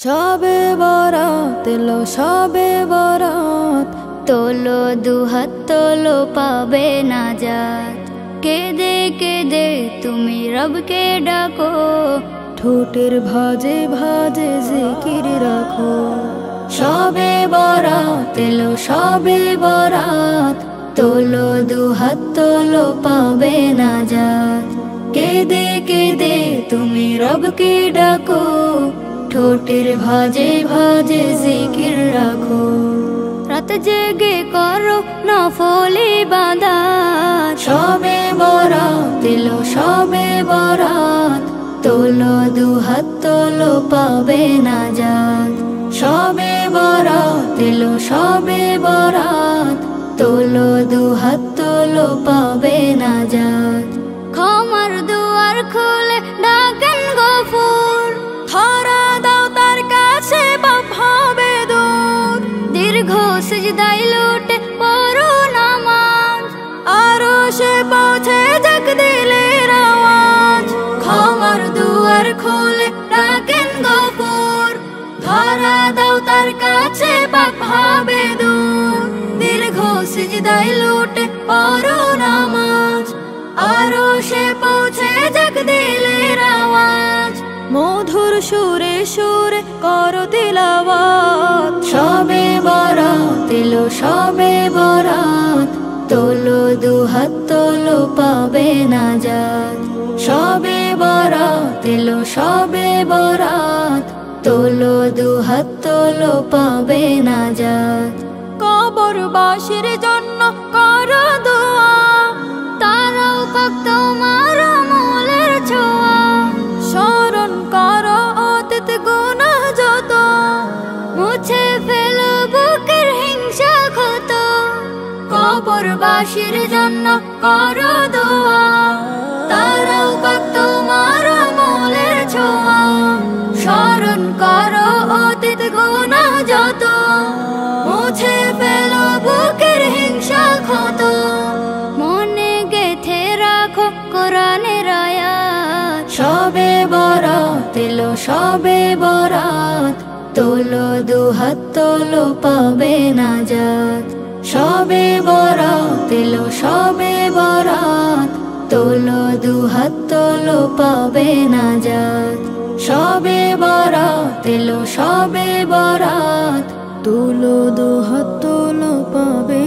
শবে বরাত এলো শবে বরাত, তোলো দুহাত তোলো পাবে নাজাত। কেঁদে কেঁদে তুমি রবকে ডাকো, ঠোঁটের ভাজে ভাজে জিকির রাখো। শবে বরাত এলো শবে বরাত, তোলো দুহাত তোলো পাবে নাজাত। কেঁদে কেঁদে তুমি রবকে ডাকো, ঠোঁটের ভাজে ভাজে জিকির রাখো। রাত জেগে করো নফল ইবাদত, শবে বরাত এলো শবে বরাত, তোলো দুহাত তোলো পাবে নাজাত। শবে বরাত এলো শবে বরাত, তোলো দুহাত তোলো পাবে নাজাত। ক্ষমার দুয়ার খুলে ডাকেন গফুর, ধরা দাও তার কাছে পাপ হবে দূর। দীর্ঘ সিজদায় লুটে পড়ো নামাজ, আরো সে পৌঁছে যাক দিলের আওয়াজ। ক্ষমার দুয়ার খুলে ডাকেন গফুর, ধরা দাও তার কাছে পাপ হবে দূর। দীর্ঘ সিজদায় লুটে পড়ো নামাজ, আরো সে পৌঁছে যাক দিলের আওয়াজ। মধুর সুরে সুরে করো তিলাওয়াত, শবে বরাত এলো শবে বরাত, তোলো দুহাত তোলো পাবে নাজাত। শবে বরাত এলো শবে বরাত, তোলো দুহাত তোলো পাবে নাজাত। কবরবাসীর জন্য করো দোয়া, তারাও পাক তোমার আমলের ছোঁয়া। স্মরণ করো অতীত গুনাহ যত, মুছে ফেলো বুকের হিংসা ক্ষত। কবরবাসীর জন্য করো দোয়া, তারাও পাক তোমার আমলের ছোঁয়া। স্মরণ করো অতীত গুনাহ যত, মুছে ফেলো বুকের হিংসা ক্ষত। মনে গেথে রাখো কোরআনের আয়াত, শবে বরাত এলো শবে বরাত, তোলো দুহাত তোলো পাবে নাজাত। শবে বরাত এলো শবে বরাত, তোলো দুহাত তোলো পাবে নাজাত। শবে বরাত এলো শবে বরাত, তোলো দুহাত তোলো পাবে